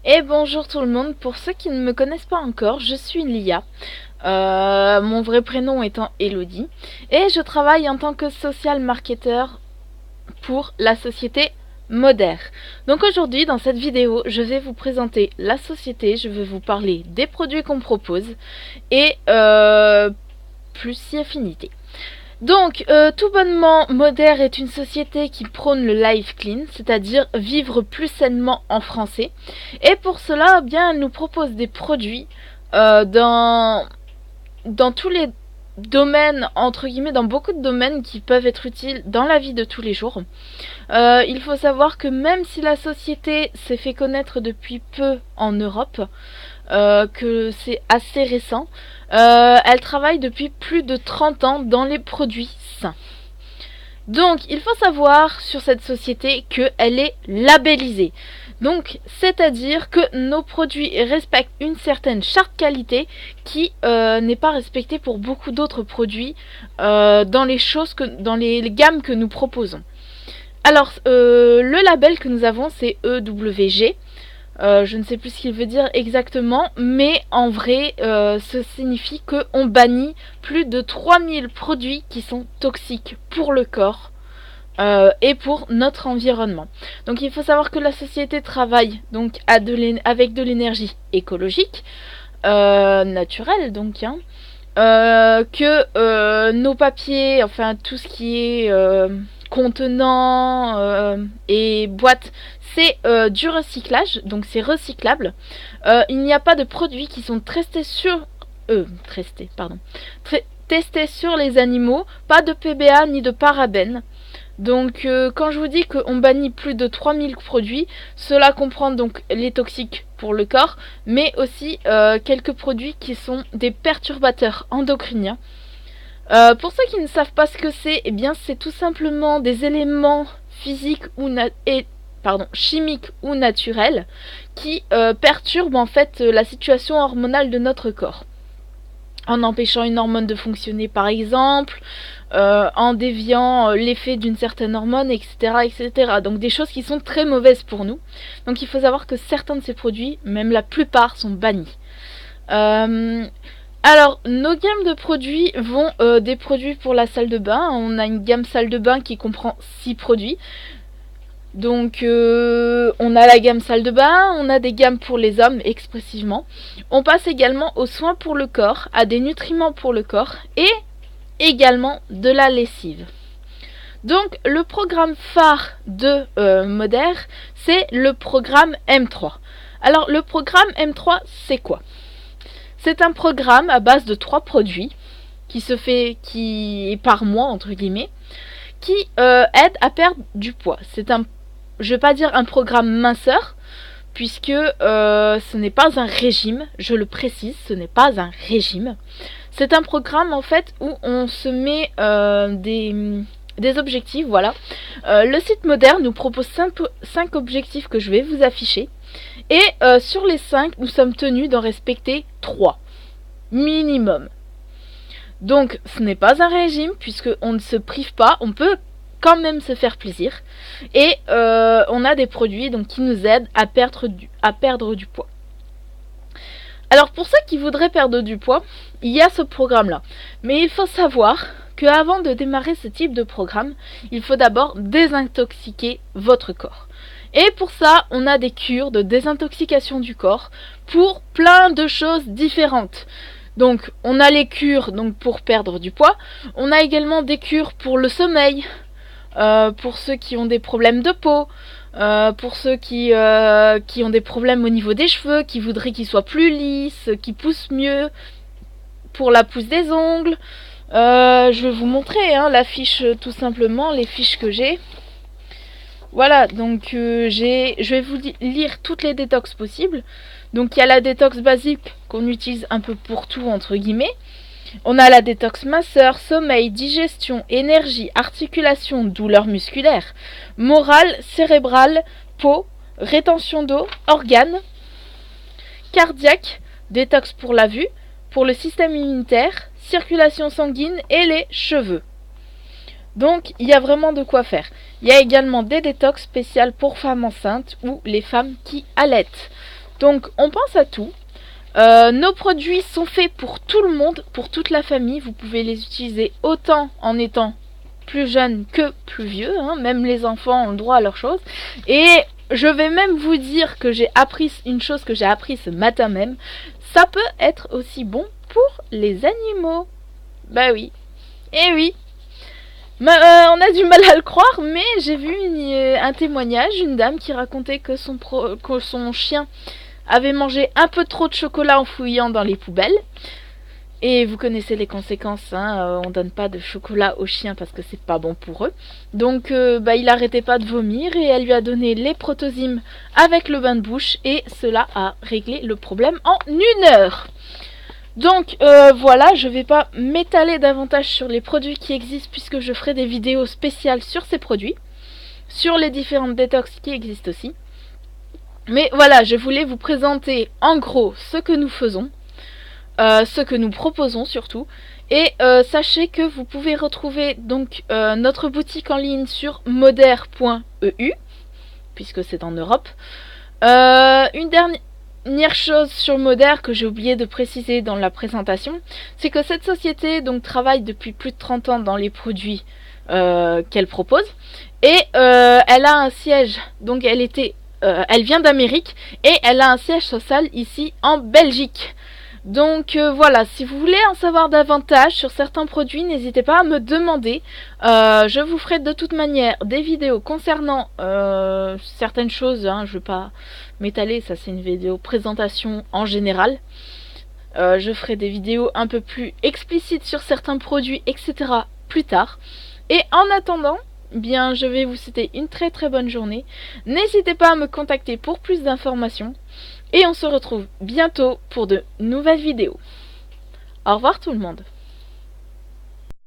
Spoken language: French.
Et bonjour tout le monde, pour ceux qui ne me connaissent pas encore, je suis Lia, mon vrai prénom étant Elodie, et je travaille en tant que social marketer pour la société Moder. Donc aujourd'hui, dans cette vidéo, je vais vous présenter la société, je vais vous parler des produits qu'on propose, et plus si affinité. Donc, tout bonnement, Moder est une société qui prône le life clean, c'est-à-dire vivre plus sainement en français. Et pour cela, eh bien, elle nous propose des produits euh, dans, dans tous les domaines, entre guillemets, dans beaucoup de domaines qui peuvent être utiles dans la vie de tous les jours. Il faut savoir que même si la société s'est fait connaître depuis peu en Europe, que c'est assez récent, elle travaille depuis plus de 30 ans dans les produits sains. Donc, il faut savoir sur cette société qu'elle est labellisée. Donc, c'est-à-dire que nos produits respectent une certaine charte qualité qui n'est pas respectée pour beaucoup d'autres produits dans les gammes que nous proposons. Alors, le label que nous avons, c'est EWG. Je ne sais plus ce qu'il veut dire exactement, mais en vrai, ça signifie qu'on bannit plus de 3000 produits qui sont toxiques pour le corps et pour notre environnement. Donc il faut savoir que la société travaille donc avec de l'énergie écologique, naturelle donc, hein, que nos papiers, enfin tout ce qui est contenant et boîtes, c'est du recyclage, donc c'est recyclable. Il n'y a pas de produits qui sont testés sur les animaux, pas de PBA ni de parabènes. Donc quand je vous dis qu'on bannit plus de 3000 produits, cela comprend donc les toxiques pour le corps, mais aussi quelques produits qui sont des perturbateurs endocriniens. Pour ceux qui ne savent pas ce que c'est, eh bien c'est tout simplement des éléments physiques chimiques ou naturels qui perturbent en fait la situation hormonale de notre corps. En empêchant une hormone de fonctionner par exemple, en déviant l'effet d'une certaine hormone, etc., etc. Donc des choses qui sont très mauvaises pour nous. Donc il faut savoir que certains de ces produits, même la plupart, sont bannis. Alors, nos gammes de produits vont des produits pour la salle de bain. On a une gamme salle de bain qui comprend 6 produits. Donc, on a la gamme salle de bain, on a des gammes pour les hommes expressivement. On passe également aux soins pour le corps, à des nutriments pour le corps et également de la lessive. Donc, le programme phare de Moder, c'est le programme M3. Alors, le programme M3, c'est quoi ? C'est un programme à base de 3 produits qui est par mois entre guillemets, qui aide à perdre du poids. C'est un, je vais pas dire un programme minceur, puisque ce n'est pas un régime, je le précise, ce n'est pas un régime. C'est un programme en fait où on se met des objectifs, voilà. Le site Moder nous propose 5 objectifs que je vais vous afficher. Et sur les 5, nous sommes tenus d'en respecter 3 minimum. Donc ce n'est pas un régime puisqu'on ne se prive pas, on peut quand même se faire plaisir. Et on a des produits donc, qui nous aident à perdre du poids. Alors pour ceux qui voudraient perdre du poids, il y a ce programme-là. Mais il faut savoir qu'avant de démarrer ce type de programme, il faut d'abord désintoxiquer votre corps. Et pour ça, on a des cures de désintoxication du corps pour plein de choses différentes. Donc, on a les cures donc, pour perdre du poids. On a également des cures pour le sommeil, pour ceux qui ont des problèmes de peau, pour ceux qui ont des problèmes au niveau des cheveux, qui voudraient qu'ils soient plus lisses, qui poussent mieux, pour la pousse des ongles. Je vais vous montrer la fiche, tout simplement, les fiches que j'ai. Voilà, donc je vais vous lire toutes les détox possibles. Donc il y a la détox basique qu'on utilise un peu pour tout entre guillemets. On a la détox minceur, sommeil, digestion, énergie, articulation, douleur musculaire, morale, cérébrale, peau, rétention d'eau, organes, cardiaque, détox pour la vue, pour le système immunitaire, circulation sanguine et les cheveux. Donc il y a vraiment de quoi faire. Il y a également des détox spéciales pour femmes enceintes ou les femmes qui allaitent. Donc on pense à tout. Nos produits sont faits pour tout le monde, pour toute la famille. Vous pouvez les utiliser autant en étant plus jeune que plus vieux, hein. Même les enfants ont le droit à leurs choses. Et je vais même vous dire que j'ai appris une chose que j'ai appris ce matin même. Ça peut être aussi bon pour les animaux. Bah oui. Eh oui. On a du mal à le croire, mais j'ai vu un témoignage, une dame qui racontait que son chien avait mangé un peu trop de chocolat en fouillant dans les poubelles. Et vous connaissez les conséquences, hein, on donne pas de chocolat aux chiens parce que c'est pas bon pour eux. Donc il arrêtait pas de vomir et elle lui a donné les protozymes avec le bain de bouche et cela a réglé le problème en 1 heure. Donc voilà, je vais pas m'étaler davantage sur les produits qui existent puisque je ferai des vidéos spéciales sur ces produits, sur les différentes détox qui existent aussi. Mais voilà, je voulais vous présenter en gros ce que nous faisons, ce que nous proposons surtout. Et sachez que vous pouvez retrouver donc notre boutique en ligne sur moder.eu, puisque c'est en Europe. Une dernière chose sur Moder que j'ai oublié de préciser dans la présentation, c'est que cette société donc travaille depuis plus de 30 ans dans les produits qu'elle propose. Et elle a un siège, donc elle vient d'Amérique et elle a un siège social ici en Belgique. Donc voilà, si vous voulez en savoir davantage sur certains produits, n'hésitez pas à me demander. Je vous ferai de toute manière des vidéos concernant certaines choses, hein, je ne vais pas m'étaler, ça c'est une vidéo présentation en général. Je ferai des vidéos un peu plus explicites sur certains produits, etc. plus tard. Et en attendant, bien je vais vous souhaiter une très très bonne journée. N'hésitez pas à me contacter pour plus d'informations. Et on se retrouve bientôt pour de nouvelles vidéos. Au revoir tout le monde.